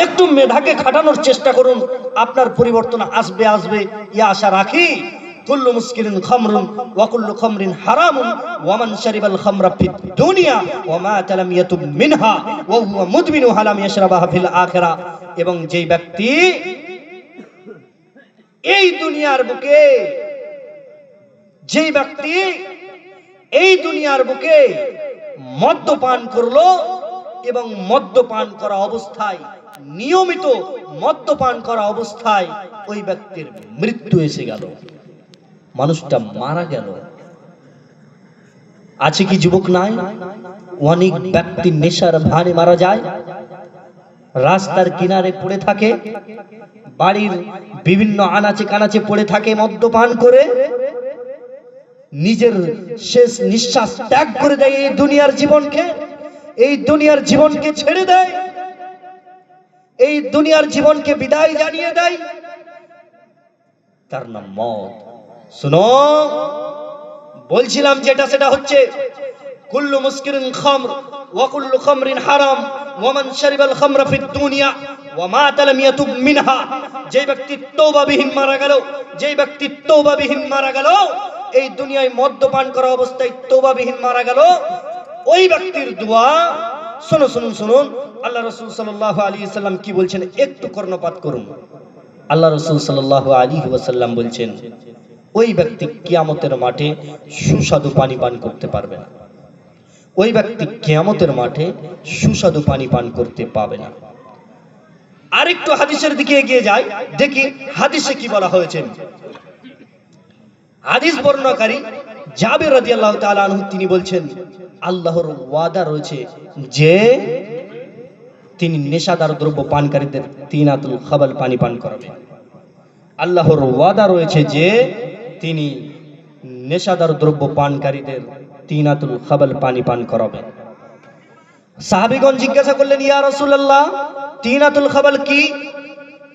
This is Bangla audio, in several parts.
একটু মেধাকে খাটানোর চেষ্টা করুন, আপনার পরিবর্তন আসবে আসবে ইয়া আশা রাখি। কুল্লু মুস্কিরিন খামরুন ওয়া কুল্লু খামরিন হারামুন ওয়া মান শারিবাল খামরা ফিদ দুনিয়া ওয়া মা তালাম ইয়াতুব মিনহা ওয়া হুয়া মুদমিনু হালাম ইয়াশরাবাহা ফিল আখিরা। এবং যেই ব্যক্তি এই দুনিয়ার বুকে মদ্যপান করলো এবং মদ্যপান করা অবস্থায়, নিয়মিত মদ্যপান করা অবস্থায় ওই ব্যক্তির মৃত্যু এসে গেল, মানুষটা মারা গেল। আছে কি যুবক নাই? অনেক ব্যক্তি নেশার ভানে মারা যায়, রাস্তার কিনারে পড়ে থাকে, বাড়ির বিভিন্ন আনাচে কানাচে পড়ে থাকে মদ্যপান করে, নিজের শেষ নিঃশ্বাস ত্যাগ করে দেয় এই দুনিয়ার জীবনকে ছেড়ে দেয়, এই দুনিয়ার জীবনকে বিদায় জানিয়ে দেয়, তার নাম মদ। শুনো, বলছিলাম যেটা সেটা হচ্ছে কুল্লু মুস্কিরিন খামর ওয়া কুল্লু খামরিন হারাম ওয়া মান শারিবাল খামরা ফিদ দুনিয়া ওয়া মা তালাম ইয়াতুব মিনহা। যে ব্যক্তি তওবাবিহীন মারা গেল, এই দুনিয়ায় মদ্যপান করা অবস্থায় তওবাবিহীন মারা গেল, ওই ব্যক্তির দোয়া শুনুন। আল্লাহ রাসূল সাল্লাল্লাহু আলাইহি ওয়াসাল্লাম কি বলছেন একটু কর্ণপাত করুন। আল্লাহ রাসূল সাল্লাল্লাহু আলাইহি ওয়াসাল্লাম বলছেন, ওই ব্যক্তি কিয়ামতের মাঠে সুস্বাদু পানি পান করতে পারবে না। ওই ব্যক্তি কিয়ামতের মাঠে সুস্বাদু পানি পান করতে পাবে না। আরেকটু হাদিসের দিকে এগিয়ে যাই, দেখি হাদিসে কি বলা হয়েছে। হাদিস বর্ণনাকারী জাবির রাদিয়াল্লাহু তাআলা আনহু তিনি বলছেন, আল্লাহর ওয়াদা রয়েছে যে তিনি নেশাদার দ্রব্য পানকারীদের তিনাতুল খাবাল পানি পান করাবেন। আল্লাহর ওয়াদা রয়েছে যে তিনি নেশাদার দ্রব্য পানকারীদের তিনাতুল খাবাল পানি পান করাবেন। সাহাবীগণ জিজ্ঞাসা করলেন, ইয়া রাসূলুল্লাহ, তিনাতুল খাবাল কি?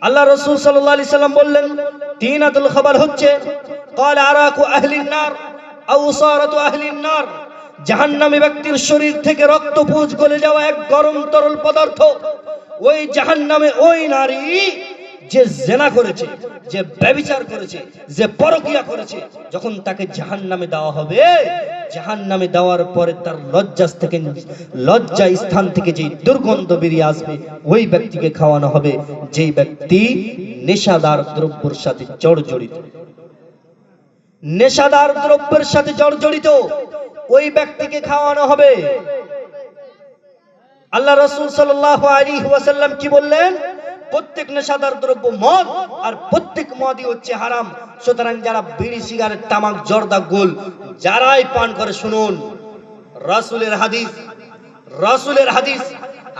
আল্লাহ রাসূল সাল্লাল্লাহু আলাইহি সাল্লাম বললেন, তিনাতুল খাবাল হচ্ছে ক্বাল আরাকু আহলিন নার আও সারাতু আহলিন নার, জাহান্নামী ব্যক্তির শরীর থেকে রক্তপুঞ্জ গলে যাওয়া এক গরম তরল পদার্থ। ওই জাহান্নামে ওই নারী যে জিনা করেছে, যে ব্যভিচার করেছে, যে পরকিয়া করেছে, যখন তাকে জাহান্নামে দেওয়া হবে, জাহান্নামে দেওয়ার পরে তার লজ্জা স্থান থেকে যে দুর্গন্ধ বেরিয়ে আসবে, ওই ব্যক্তিকে খাওয়ানো হবে যেই ব্যক্তি নেশাদার দ্রব্যের সাথে জড়িত, ওই ব্যক্তিকে খাওয়ানো হবে। আল্লাহ রাসূল সাল্লাল্লাহু আলাইহি ওয়াসাল্লাম কি বললেন? প্রত্যেক নেশাদার দ্রব্য মদ, আর প্রত্যেক মদই হচ্ছে হারাম। সুতরাং যারা বিড়ি, সিগারেট, তামাক, জর্দা, গোল যারাই পান করে, শুনুন রাসূলের হাদিস,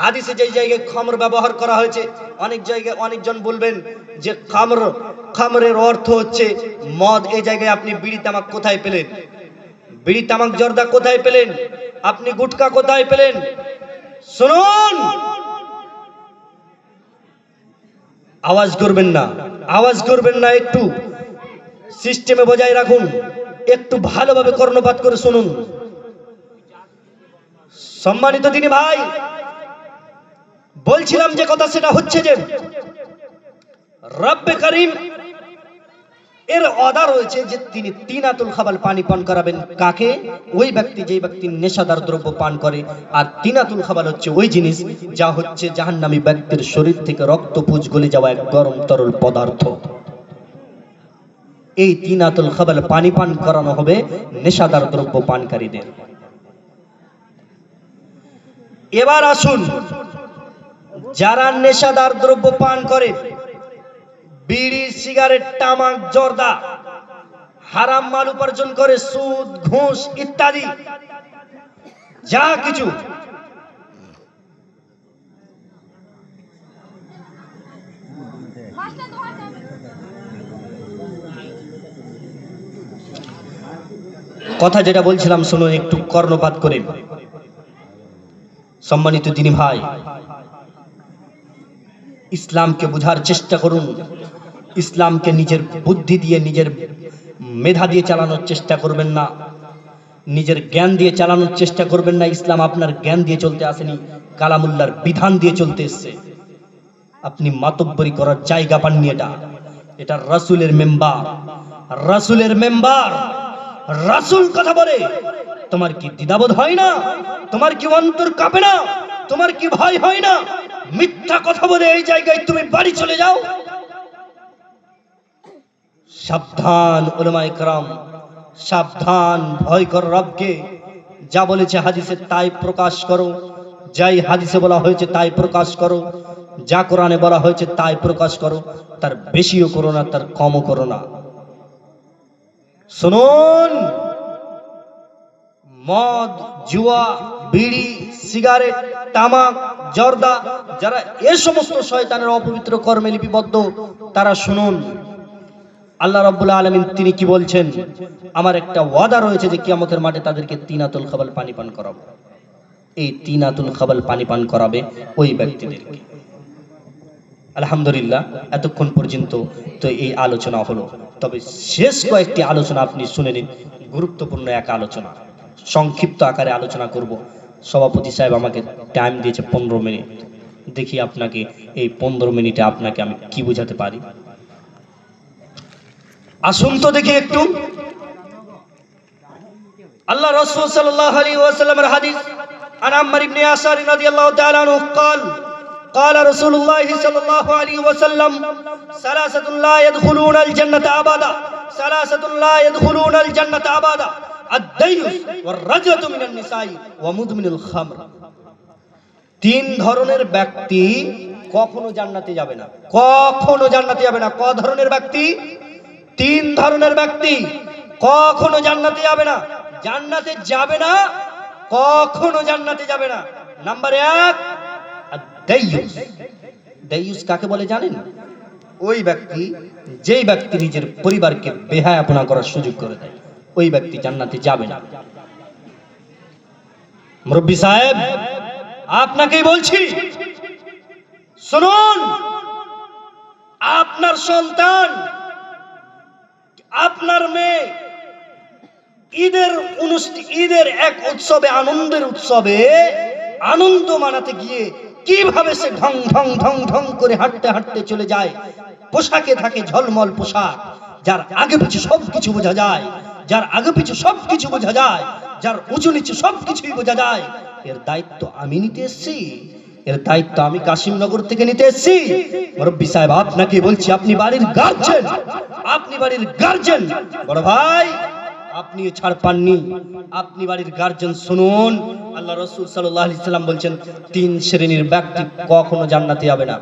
হাদিসে যেই জায়গায় খামর ব্যবহার করা হয়েছে, অনেক জায়গায় অনেকজন বলবেন যে খামরের অর্থ হচ্ছে মদ। এই জায়গায় আপনি বিড়ি, তামাক কোথায় পেলেন? বিড়ি, তামাক, জর্দা কোথায় পেলেন? আপনি গুটকা কোথায় পেলেন? শুনুন, আওয়াজ করবেন না, একটু সিস্টেমে বজায় রাখুন, একটু ভালোভাবে কর্ণপাত করে শুনুন। সম্মানিত দিনী ভাই, বলছিলাম যে কথা সেটা হচ্ছে যে রব্বে কারীম এর অর্ডার রয়েছে যে তিনি তিনাতুল খাবাল পানি পান করাবেন। কাকে? ওই ব্যক্তি যেই ব্যক্তি নেশাদার দ্রব্য পান করে। আর তিনাতুল খাবাল হচ্ছে ওই জিনিস যা হচ্ছে জাহান্নামী ব্যক্তির শরীর থেকে রক্তপুঞ্জ গলে যাওয়া এক গরম তরল পদার্থ। এই তিনাতুল খাবাল পানি পান করানো হবে নেশাদার দ্রব্য পানকারীদের। এবার আসুন, যারা নেশাদার দ্রব্য পান করে, বিড়ি, সিগারেট, তামাক, জর্দা, হারাম মাল উপার্জন করে, সুদ, ঘুষ ইত্যাদি যা কিছু, কথা যেটা বলছিলাম শুনুন একটু কর্ণপাত করে। সম্মানিত দিনী ভাই, ইসলামকে বোঝার চেষ্টা করুন। ইসলামকে নিজের বুদ্ধি দিয়ে, নিজের মেধা দিয়ে চালানোর চেষ্টা করবেন না, নিজের জ্ঞান দিয়ে চালানোর চেষ্টা করবেন না। ইসলাম আপনার জ্ঞান দিয়ে চলতে আসেনি, কালামুল্লাহর বিধান দিয়ে চলতে এসেছে। আপনি মাতব্বরি করার জায়গা পাননি। এটা রাসূলের মেম্বার, রাসূলের মেম্বার। রাসূল কথা বলে, তোমার কি দ্বিধাবোধ হয় না? তোমার কি অন্তর কাঁপে না? তোমার কি ভয় হয় না? মিথ্যা কথা বলে এই জায়গায় তুমি বাড়ি চলে যাও। সাবধান উলামায়ে কেরাম, সাবধান, ভয় কর রবকে। যা বলেছে হাদিসে তাই প্রকাশ করো, যাই হাদিসে বলা হয়েছে তাই প্রকাশ করো, যা কোরআনে বলা হয়েছে তাই প্রকাশ করো। তার বেশিও করো না, তার কমও করো না। শুনুন, মদ, জুয়া, বিড়ি, সিগারেট, তামাক, জর্দা, যারা এ সমস্ত শয়তানের অপবিত্র কর্মে লিপিবদ্ধ, তারা শুনুন, আল্লাহ রাব্বুল আলামিন তিনি কি বলছেন? আমার একটা ওয়াদা রয়েছে যে কিয়ামতের মাঠে তাদেরকে তিনাতুল খাবাল পানি পান করাবো। এই তিনাতুল খাবাল পানি পান করাবে ওই ব্যক্তিদেরকে। আলহামদুলিল্লাহ, এতক্ষণ পর্যন্ত তো এই আলোচনা হলো। তবে শেষ কয়েকটি আলোচনা আপনি শুনে নিন, গুরুত্বপূর্ণ এক আলোচনা, সংক্ষিপ্ত আকারে আলোচনা করব। সভাপতি সাহেব আমাকে টাইম দিয়েছে 15 মিনিট। দেখি আপনাকে এই 15 মিনিটে আপনাকে আমি কি বোঝাতে পারি। আসুন তো দেখি একটু। আল্লাহ রাসূল সাল্লাল্লাহু আলাইহি ওয়াসাল্লামের হাদিস, আন আম্মার ইবনে ইয়াসার রাদিয়াল্লাহু তাআলা আনহু قال قال رسول الله صلى الله عليه وسلم ثلاثه لا يدخلون الجنه ابدا ثلاثه لا يدخلون الجنه ابدا الديوث والرجل من النساء ومدمن الخمر। তিন ধরনের ব্যক্তি কখনো জান্নাতে যাবে না, কখনো জান্নাতে যাবে না। ক ধরনের ব্যক্তি? তিন ধরনের ব্যক্তি কখনো জান্নাতে যাবে না, জান্নাতে যাবে না, কখনো জান্নাতে যাবে না। নাম্বার 1, দাইয়ুস। দাইয়ুস কাকে বলে জানেন? ওই ব্যক্তি, যেই ব্যক্তি নিজের পরিবারকে বেহায়াপনা করার সুযোগ করে দেয়, ওই ব্যক্তি জান্নাতে যাবে না। মুরব্বি সাহেব, আপনাকেই বলছি, শুনুন, আপনার সন্তান, আপনার মেয়ে ঈদের এক উৎসবে, আনন্দের উৎসবে আনন্দ মানাতে গিয়ে কিভাবে সে ঢং ঢং ঢং ঢং করে হাঁটতে হাঁটতে চলে যায়। পোশাকে থাকে ঝলমল পোশাক, যার আগে পিছু সবকিছু বোঝা যায়, যার আগে পিছু সবকিছু বোঝা যায়, যার উঁচু নিচু সবকিছুই বোঝা যায়। এর দায়িত্ব আমি নিতে এসেছি, এর দায়িত্ব আমি কাশিমনগর থেকে নিতে এসেছি। মুরব্বি সাহেব, আপনাকে বলছি, আপনি বাড়ির গার্জেন, আপনি বাড়ির গার্জেন। বড় ভাই, আপনি ছাড় পাননি, আপনি বাড়ির গার্জেন। শুনুন, আল্লাহ রাসূল সাল্লাল্লাহু আলাইহি সাল্লাম বলছেন, তিন শ্রেণীর ব্যক্তি কখনো জান্নাতে যাবে না।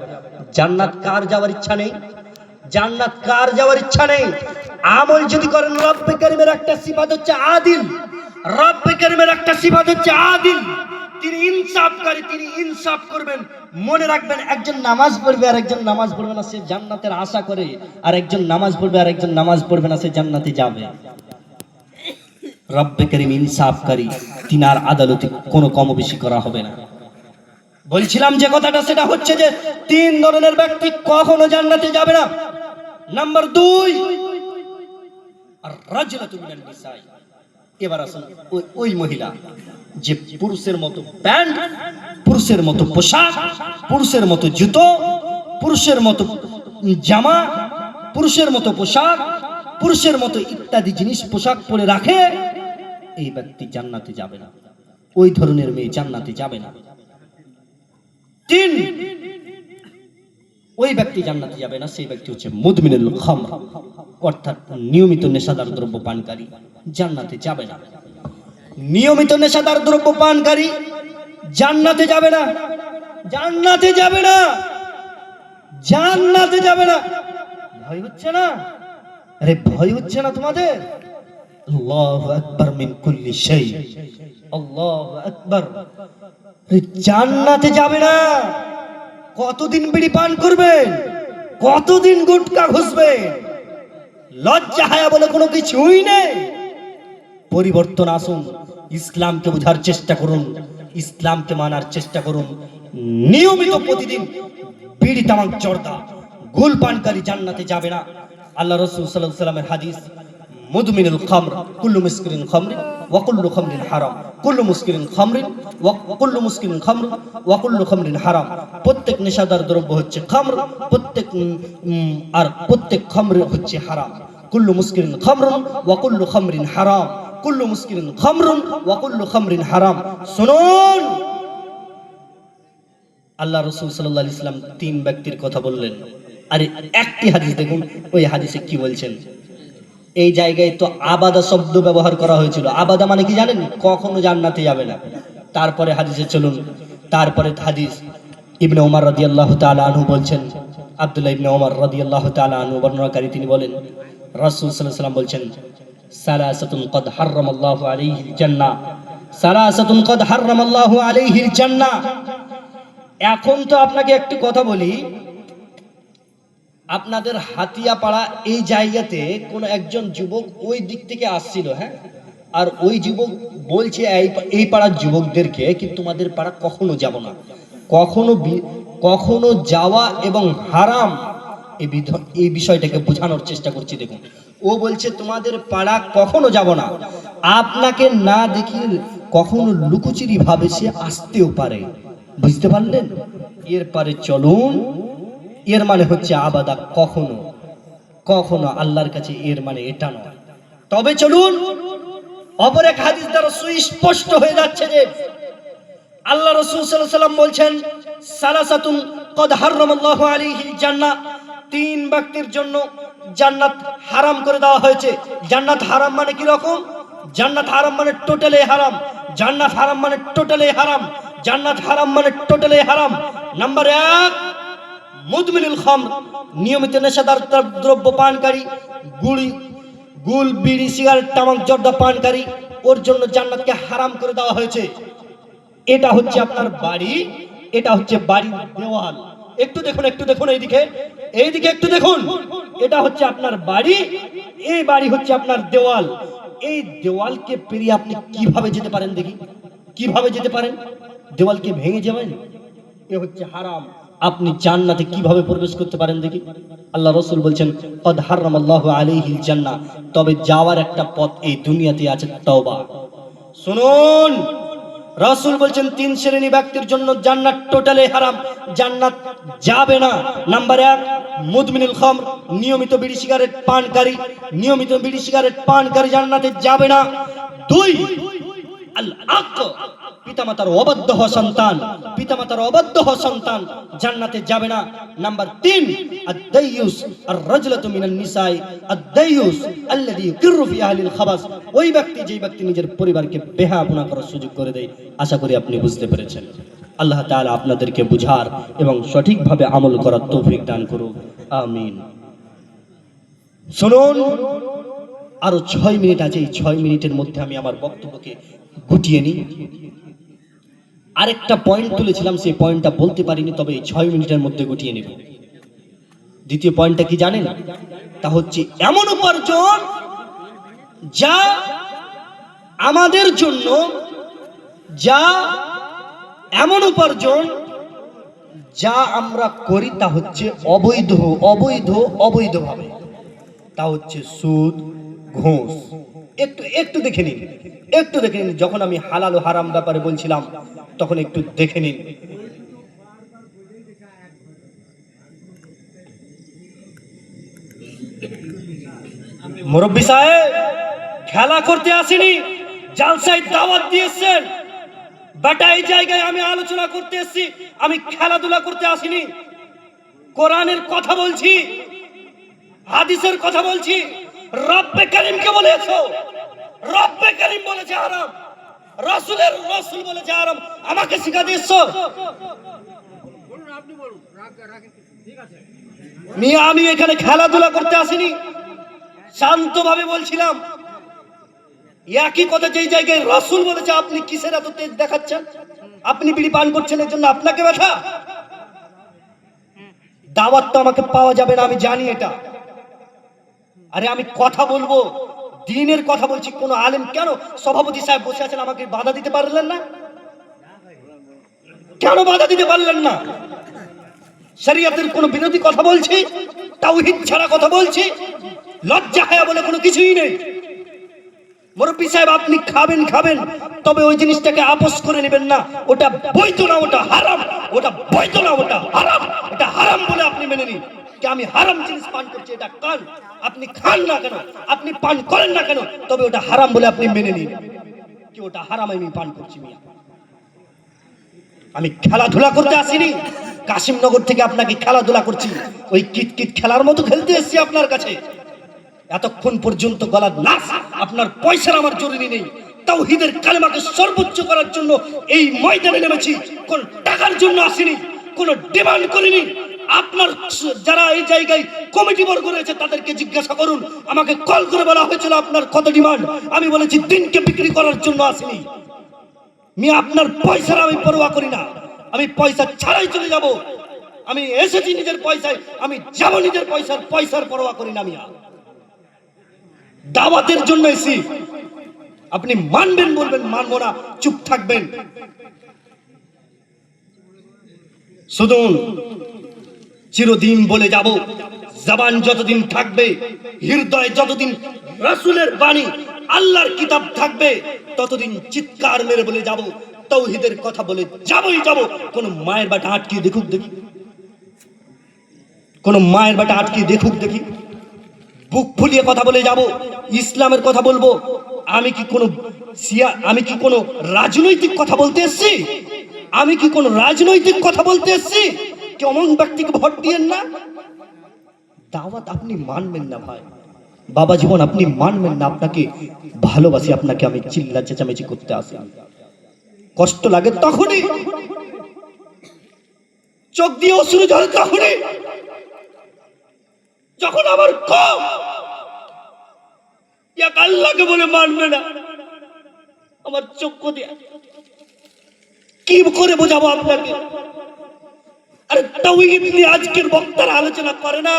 জান্নাত কার যাওয়ার ইচ্ছা নেই? জান্নাত কার যাওয়ার ইচ্ছা নেই? আমল যদি করেন, রব্বে কারীমের একটা সিফাত হচ্ছে আদিল, রব্বে কারীমের একটা সিফাত হচ্ছে আদিল। তিনি ইনসাফকারী, তিনি ইনসাফ করবেন। মনে রাখবেন, একজন নামাজ পড়বে আর একজন নামাজ পড়বে না, সে জান্নাতের আশা করে, আর একজন নামাজ পড়বে আর একজন নামাজ পড়বে না, সে জান্নাতে যাবে। রব্বে কারীম ইনসাফকারী, তিনার আদালতে কোনো কম বেশি করা হবে না। বলছিলাম যে কথাটা, সেটা হচ্ছে যে তিন ধরনের ব্যক্তি কখনো জান্নাতে যাবে না। নাম্বার 2, আর রাজুলাতু মিনান নিসা। এবার আসুন, ওই মহিলা যে পুরুষের মতো প্যান্ট, পুরুষের মতো পোশাক, পুরুষের মতো জুতো, পুরুষের মতো জামা, পুরুষের মতো পোশাক, পুরুষের মতো ইত্যাদি জিনিস পোশাক পরে রাখে, এই ব্যক্তি জান্নাতে যাবে না। ওই ধরনের মেয়ে জান্নাতে যাবে না। 3, ওই ব্যক্তি জান্নাতে যাবে না, সেই ব্যক্তি হচ্ছে মুদমিনুল খামর, অর্থাৎ নিয়মিত নেশাদার দ্রব্য পানকারী, জান্নাতে যাবে না। নিয়মিত নেশাদার দ্রব্য পানকারী জান্নাতে যাবে না, জান্নাতে যাবে না, জান্নাতে যাবে না। ভয় হচ্ছে না? আরে ভয় হচ্ছে না তোমাদের? আল্লাহু আকবার মিন কুল্লি শাই, আল্লাহু আকবার। জান্নাতে যাবে না। কতদিন বিড়ি পান করবেন? কতদিন গুটকা ঘুষবেন? লজ্জা হায়া বলে কোনো কিছুই নেই। পরিবর্তন আসুন, ইসলামকে বোঝার চেষ্টা করুন, ইসলামকে মানার চেষ্টা করুন। নিয়মিত প্রতিদিন বিড়ি, তামাক, জর্দা, গুল পানকারী জান্নাতে যাবে না। আল্লাহ রাসূল সাল্লাল্লাহু আলাইহি ওয়াসাল্লামের হাদিস, মুদমিনুল খামর কুল্লু মিসকিরিন খামরি ওয়া কুল্লু খামরিন হারাম, কুল্লু মুস্কিরিন খামরিন ওয়া কুল্লু মুস্কিরিন খামর ওয়া কুল্লু খামরিন হারাম। প্রত্যেক নেশাদার দ্রব্য হচ্ছে খামর, প্রত্যেক খামর হচ্ছে হারাম। কুল্লু মুস্কিরিন খামরুন ওয়া কুল্লু খামরিন হারাম, কুল্লু মুস্কিরিন খামরুন ওয়া কুল্লু খামরিন হারাম। শুনুন, আল্লাহ রাসূল সাল্লাল্লাহু আলাইহি ওয়াসাল্লাম তিন ব্যক্তির কথা বললেন। আরে একটি হাদিস দেখুন, ওই হাদিসে কি বলছেন। এই জায়গায় তো আবাদা শব্দ ব্যবহার করা হয়েছিল। আবাদা মানে কি জানেন? কখনো জান্নাতে যাবে না। তারপরে হাদিসে চলুন, তারপরে হাদিস ইবনে ওমর রাদিয়াল্লাহু তাআলা আনহু বলছেন, আব্দুল্লাহ ইবনে ওমর রাদিয়াল্লাহু তাআলা আনহু বর্ণনাকারী, তিনি বলেন রাসূল সাল্লাল্লাহু আলাইহি ওয়াসাল্লাম বলছেন, সালাসাতুন কদ হারামাল্লাহু আলাইহিল জান্নাহ, সালাসাতুন কদ হারামাল্লাহু আলাইহিল জান্নাহ। এখন তো আপনাকে একটি কথা বলি, আপনাদের হাতিয়াপাড়া এই জায়গাতে কোন একজন যুবক ওই দিক থেকে আসছিল, হ্যাঁ, আর ওই যুবক বলছে এই পাড়ার যুবকদেরকে কি তোমাদের পাড়া কখনো যাব না, কখনো যাওয়া এবং হারাম এই বিষয়টাকে বোঝানোর চেষ্টা করছি। দেখুন, ও বলছে তোমাদের পাড়া কখনো যাব না, আপনাকে না দেখি কখনো লুকোচুরি ভাবে সে আসতেও পারে। বুঝতে পারলেন? এরপরে চলুন, এর মানে হচ্ছে আবাদা কখনো কখনো আল্লাহর কাছে, এর মানে এটা নয়। তবে চলুন, অপর এক হাদিস দ্বারা সুস্পষ্ট হয়ে যাচ্ছে যে আল্লাহ রাসূল সাল্লাল্লাহু আলাইহি ওয়াসাল্লাম বলছেন, সালাসাতুন কদ হারামাল্লাহু আলাইহিল জান্নাহ, তিন ব্যক্তির জন্য জান্নাত হারাম করে দেওয়া হয়েছে। জান্নাত হারাম মানে কি রকম? জান্নাত হারাম মানে টোটালি হারাম। জান্নাত হারাম মানে টোটালি হারাম। জান্নাত হারাম মানে টোটালি হারাম। নাম্বার 1, মুদমিনুল খামর, নিয়মিত নেশাদার দ্রব্য পানকারী, গুল বিড়ি সিগারেট তামাক জর্দা পানকারী, ওর জন্য জান্নাতকে হারাম করে দেওয়া হয়েছে। এটা হচ্ছে আপনার বাড়ি, এটা হচ্ছে বাড়ির দেওয়াল। একটু দেখুন এইদিকে একটু দেখুন। এটা হচ্ছে আপনার বাড়ি, এই বাড়ি হচ্ছে আপনার দেওয়াল। এই দেওয়ালকে পেরিয়ে আপনি কিভাবে যেতে পারেন? দেখি, কিভাবে যেতে পারেন? দেওয়ালকে ভেঙে যাবেন? এ হচ্ছে হারাম। আপনি জান্নাতে কিভাবে প্রবেশ করতে পারেন? দেখি, আল্লাহ রাসূল বলছেন, কদ হারামাল্লাহু আলাইহিল জান্নাহ, তবে যাওয়ার একটা পথ এই দুনিয়াতে আছে, তওবা। শুনুন, রাসূল বলছেন তিন শ্রেণী ব্যক্তির জন্য জান্নাত টোটালি হারাম, জান্নাত যাবে না। নাম্বার 1, মুদমিনুল খামর, নিয়মিত বিড়ি সিগারেট পানকারী জান্নাতে যাবে না। 2, আল আক, পিতামাতার অবাধ্য সন্তান জান্নাতে যাবে না। নাম্বার 3, আদ-দাইয়ুস, আর-রাজলাতু মিনান নিসাই, আদ-দাইয়ুস আল্লাযী ইউকিররু ফি আহলিল খাবাস, ওই ব্যক্তি যেই ব্যক্তি নিজের পরিবারকে বেহায়াপনা করার সুযোগ করে দেয়। আশা করি আপনি বুঝতে পেরেছেন। আল্লাহ তাআলা আপনাদেরকে বুঝার এবং সঠিকভাবে আমল করার তৌফিক দান করুন, আমিন। শুনুন, আরো 6 মিনিট আছে, এই 6 মিনিটের মধ্যে আমি আমার বক্তব্যকে গুটিয়ে নিই। আরেকটা পয়েন্ট তুলেছিলাম, সেই পয়েন্টটা বলতে পারিনি, তবে এই 6 মিনিটের মধ্যে গুটিয়ে নেব। দ্বিতীয় পয়েন্টটা কি জানেন? তা হচ্ছে এমন উপার্জন যা আমাদের জন্য, এমন উপার্জন যা আমরা করি তা হচ্ছে অবৈধভাবে, তা হচ্ছে সুদ, ঘুষ। একটু দেখে নিন। যখন আমি হালাল ও হারাম ব্যাপারে বলছিলাম তখন একটু দেখে নিন। মুরব্বি সাহেব খেলা করতে আসেনি, জালসায় দাওয়াত দিয়েছেন। বেটা, এই জায়গায় আমি আলোচনা করতে এসেছি, আমি খেলাধুলা করতে আসিনি। কোরআনের কথা বলছি, হাদিসের কথা বলছি। রব্বে কারীমকে বলেছো, রব্বে কারীম বলেছে হারাম, রাসূল বলেছে হারাম, আমাকে শিক্ষা দিচ্ছো? আমি এখানে খেলাধুলা করতে আসিনি, শান্তভাবে বলছিলাম। একই কথা যেই জায়গায় রাসূল বলেছে, আপনি কিসের এত তেজ দেখাচ্ছেন? আপনি বিড়ি পান করছেন, এর জন্য আপনাকে ব্যথা? দাওয়াত তো আমাকে পাওয়া যাবে না, আমি জানি এটা। আরে আমি কথা বলবো, দ্বীনের কথা বলছি। কোন আলেম, কেন সভাপতি সাহেব বসে আছেন, আমাকে বাধা দিতে পারলেন না? কেন বাধা দিতে পারলেন না? শরীয়তের কোন বিরোধী কথা বলছি, তাওহীদ ছাড়া কথা বলছি, লজ্জা হায়া বলে কোনো কিছুই নেই। মুরব্বী সাহেব আপনি খাবেন খাবেন, তবে ওই জিনিসটাকে আপোষ করে নেবেন না। ওটা বৈধ না, ওটা হারাম। ওটা বৈধ না, ওটা হারাম। এটা হারাম বলে আপনি মেনে নিন যে আমি হারাম জিনিস পান করছি, এটা খান। আপনি খান না কেন, আপনি পান করেন না কেন, তবে ওটা হারাম বলে আপনি মেনে নিন কি ওটা হারাম আমি পান করছি। মিয়া আমি খেলাধুলা করতে আসিনি, কাশিমনগর থেকে আপনাকে খেলাধুলা করছি, ওই কিতকিত খেলার মতো খেলতে এসেছি আপনার কাছে। এতক্ষণ পর্যন্ত গলার নাচ, আপনার পয়সার আমার জরুরি নেই। তাওহীদের কালেমাকে সর্বোচ্চ করার জন্য এই ময়দানে নেমেছি, কোন টাকার জন্য আসিনি, কোন ডিমান্ড করিনি। আপনার যারা এই জায়গায় কমিটি বর্গ রয়েছে তাদেরকে জিজ্ঞাসা করুন, আমাকে কল করে বলা হয়েছিল আপনার কত ডিমান্ড, আমি বলেছি দিনকে বিক্রি করার জন্য আসিনি। মিয়া আপনার পয়সার আমি পরোয়া করি না, আমি পয়সা ছাড়াই চলে যাব। আমি এসেছি নিজের পয়সায়, আমি যাব নিজের পয়সার পরোয়া করি না। মিয়া দাওয়াতের জন্য এসেছি, আপনি মানবেন বলবেন, মানবো না চুপ থাকবেন। শুনুন, চিরদিন বলে যাব, জবান যতদিন থাকবে, হৃদয়ে যতদিন রাসূলের বাণী আল্লাহর কিতাব থাকবে, ততদিন চিৎকার মেরে বলে যাব, তাওহীদের কথা বলে যাবই যাব। কোন মায়ের বাটা আটকিয়ে দেখুক দেখি, কোন মায়ের বাটা আটকিয়ে দেখুক দেখি। বুক ফুলিয়ে কথা বলে যাব, ইসলামের কথা বলবো। আমি কি কোনো রাজনৈতিক কথা বলতে এসেছি? আমি কি কোনো রাজনৈতিক কথা বলতে এসেছি? কেমন ব্যক্তিকে ভোট দিয়েন না। দাওয়াত আপনি মানবেন না ভাই, বাবা জীবন আপনি মানবেন না। আপনাকে ভালোবাসি, আপনাকে আমি চিল্লা চেঁচামেচি করতে আসি, কষ্ট লাগে তখনই, চোখ দিয়ে অশ্রু ঝরে তখনই, যখন আমার কম এক আল্লাহকে বলে মানবে না। আমার চক্ষু দিয়ে কি করে বোঝাবো আপনাকে? আরে তাওহীদ নিয়ে আজকের বক্তারা আলোচনা করে না,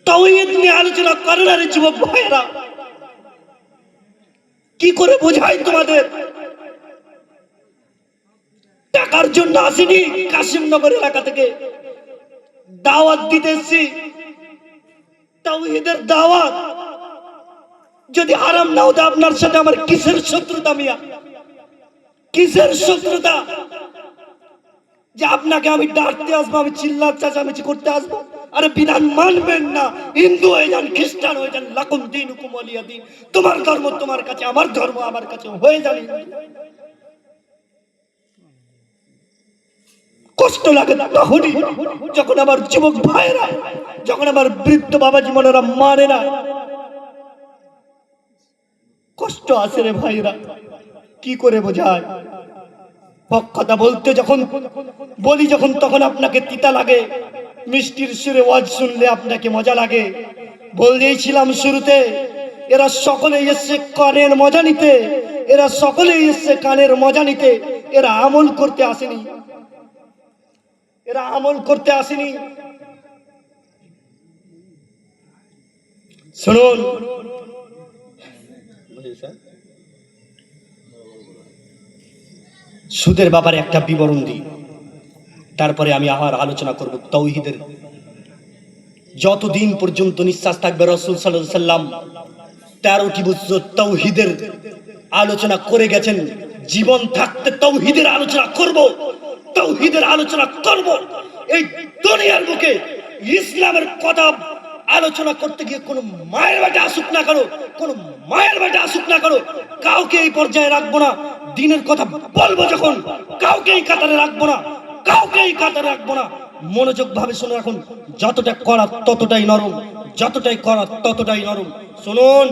তাওহীদ নিয়ে আলোচনা করে না রে যুবক ভাইরা। কি করে বোঝাই তোমাদের? টাকার জন্য আসিনি, কাশিমনগর এলাকা থেকে দাওয়াত দিতেছি, তাওহীদের দাওয়াত। যদি হারাম না হতো আপনার সাথে আমার কিসের শত্রুতা? মিয়া কিসের শত্রুতা যে আপনাকে আমি ডাকতে আসবো, আমি চিল্লা চেঁচামেচি করতে আসবো? আরে বিধান মানবেন না, হিন্দু হয়ে যান, খ্রিস্টান হয়ে যান, লাকুম দীনুকুম ওয়ালিয়া দীন। তোমার ধর্ম তোমার কাছে, আমার ধর্ম আমার কাছে, হয়ে যান। কষ্ট লাগে তখনই যখন আমার যুবক ভাইরা, যখন আমার বৃদ্ধ বাবা জীবনেরা মানে না, কষ্ট আসে রে ভাইরা। কি করে বোঝায়? কথা বলতে যখন বলি, যখন তখন আপনাকে তিতা লাগে, মিষ্টির সুরে ওয়াজ শুনলে আপনাকে মজা লাগে। বলেছিলাম শুরুতে, এরা সকলেই এসছে কানের মজা নিতে, এরা সকলেই এসছে কানের মজা নিতে, এরা আমল করতে আসেনি, এরা আমল করতে আসেনি। শুনুন, সুদের ব্যাপারে একটা বিবরণ দিই, তারপরে আমি আবার আলোচনা করব তাওহীদের। যতদিন পর্যন্ত নিঃশ্বাস থাকবে রাসূল সাল্লাল্লাহু আলাইহি সাল্লাম 13টি বছর তাওহীদের আলোচনা করে গেছেন। জীবন থাকতে তাওহীদের আলোচনা করব, তাওহীদের আলোচনা করব। এই দুনিয়ার বুকে ইসলামের কথা আলোচনা করতে গিয়ে কোন মায়ের বাটা আসুক না করো, কোন মায়ের বাটা আসুক না করো, কাউকে এই পর্যায়ে রাখবো না। দিনের কথা বলবো যখন, কাউকে এই কাতারে রাখবো না, কাউকে এই কাতারে রাখবো না। মনোযোগ ভাবে শুনে রাখুন, যতটা করা ততটাই নরম, যতটাই করা ততটাই নরম। শুনুন,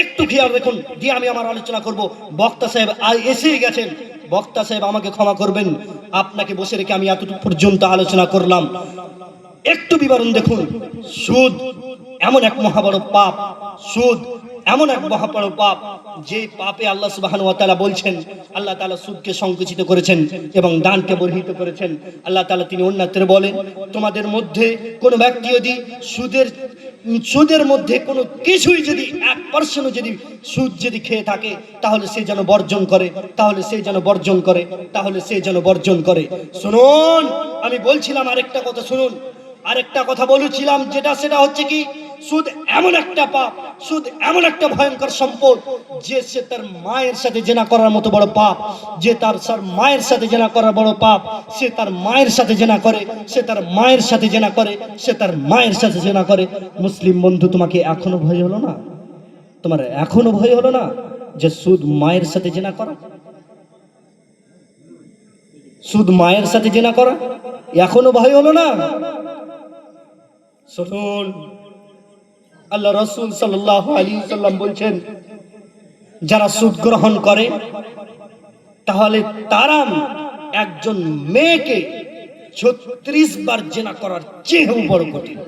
একটু খেয়াল রাখুন, দিয়ে আমি আমার আলোচনা করব। বক্তা সাহেব এসেই গেছেন, বক্তা সাহেব আমাকে ক্ষমা করবেন, আপনাকে বসে রেখে আমি এতটুকু পর্যন্ত আলোচনা করলাম। একটু বিবরণ দেখুন। সুদ এমন এক মহাবড় পাপ, সুদ এমন এক মহাবড় পাপ, যে পাপে আল্লাহ সুবহানাহু ওয়া তাআলা বলছেন, আল্লাহ তাআলা সুদকে সংকুচিত করেছেন এবং দানকে বর্হিত করেছেন। আল্লাহ তাআলা তিনি অন্যত্রে বলেন, তোমাদের মধ্যে কোনো ব্যক্তি যদি সুদের মধ্যে কোনো কিছুই যদি 1% যদি সুদ যদি খেয়ে থাকে, তাহলে সে যেন বর্জন করে, তাহলে সে যেন বর্জন করে, তাহলে সে যেন বর্জন করে। শুনুন, আমি বলছিলাম আরেকটা কথা, শুনুন, আরেকটা কথা বলেছিলাম, সেটা হচ্ছে কি, সুদ এমন একটা পাপ, সুদ এমন একটা ভয়ঙ্কর সম্পদ যে সে তার মায়ের সাথে জেনা করার মতো বড় পাপ, যে তার মায়ের সাথে জেনা করার বড় পাপ, সে তার মায়ের সাথে জেনা করে, সে তার মায়ের সাথে জেনা করে, সে তার মায়ের সাথে জেনা করে। মুসলিম বন্ধু, তোমাকে এখনো ভয় হলো না? তোমার এখনো ভয় হলো না যে সুদ মায়ের সাথে জেনা করা? সুদ মায়ের সাথে জেনা করা এখনো ভয় হলো না? শুনুন, আল্লাহ রাসূল সাল্লাল্লাহু আলাইহি ওয়াসাল্লাম বলছেন, যারা সুদ গ্রহণ করে তাহলে তারা একজন মেয়েকে 36 বার জেনা করার চেয়েও বড় কঠিন।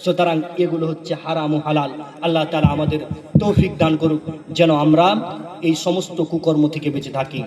সুতরাং এগুলো হচ্ছে হারাম ও হালাল। আল্লাহ তাআলা আমাদের তৌফিক দান করুক যেন আমরা এই সমস্ত কুকর্ম থেকে বেঁচে থাকি।